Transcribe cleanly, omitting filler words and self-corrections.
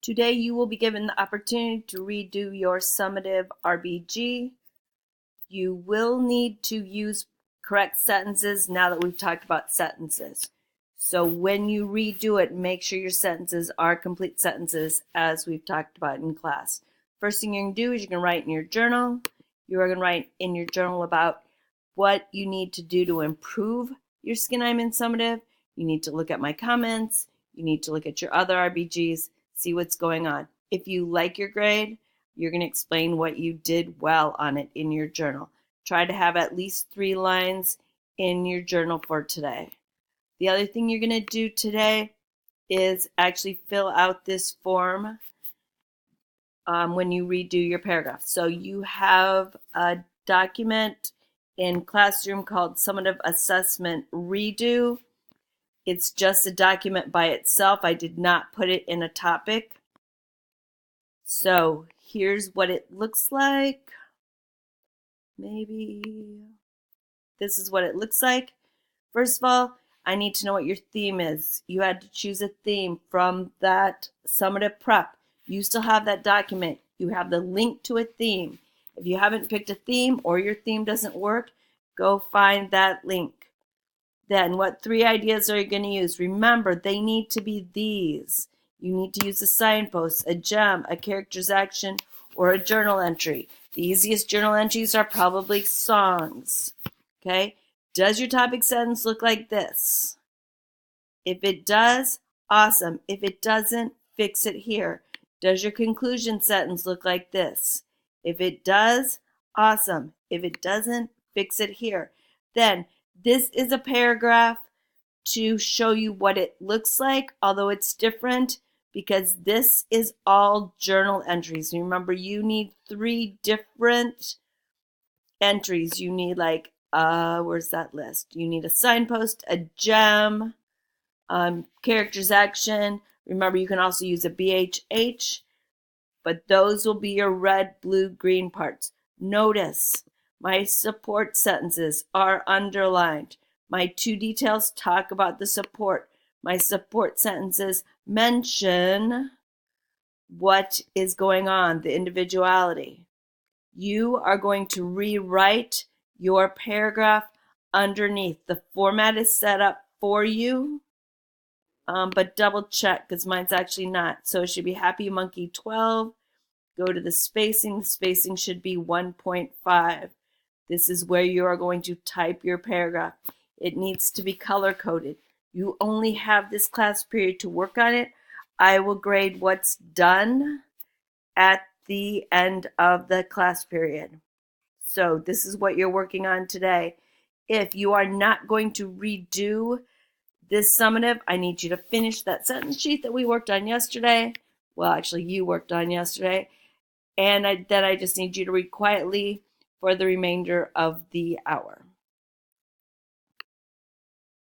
Today you will be given the opportunity to redo your summative RBG. You will need to use correct sentences now that we've talked about sentences. So when you redo it, make sure your sentences are complete sentences as we've talked about in class. First thing you're going to do is you're going to write in your journal. You are going to write in your journal about what you need to do to improve your Skinniman summative. You need to look at my comments. You need to look at your other RBGs, see what's going on. If you like your grade, you're going to explain what you did well on it in your journal. Try to have at least 3 lines in your journal for today. The other thing you're going to do today is actually fill out this form when you redo your paragraph. So you have a document in Classroom called Summative Assessment Redo. It's just a document by itself. I did not put it in a topic. So here's what it looks like. Maybe this is what it looks like. First of all, I need to know what your theme is. You had to choose a theme from that summative prep. You still have that document. You have the link to a theme. If you haven't picked a theme or your theme doesn't work, go find that link. Then what 3 ideas are you going to use? Remember, they need to be these. You need to use a signpost, a gem, a character's action, or a journal entry. The easiest journal entries are probably songs. Okay? Does your topic sentence look like this? If it does, awesome. If it doesn't, fix it here. Does your conclusion sentence look like this? If it does, awesome. If it doesn't, fix it here. Then, this is a paragraph to show you what it looks like, although it's different because this is all journal entries. Remember, you need 3 different entries. You need where's that list? You need a signpost, a gem, character's action. Remember, you can also use a BHH, but those will be your red, blue, green parts. Notice my support sentences are underlined. My 2 details talk about the support. My support sentences mention what is going on, the individuality. You are going to rewrite your paragraph underneath. The format is set up for you, but double check because mine's actually not. So it should be Happy Monkey 12. Go to the spacing. The spacing should be 1.5. This is where you are going to type your paragraph. It needs to be color-coded. You only have this class period to work on it. I will grade what's done at the end of the class period. So this is what you're working on today. If you are not going to redo this summative, I need you to finish that sentence sheet that we worked on yesterday. Well, actually, you worked on yesterday. And then I just need you to read quietly for the remainder of the hour.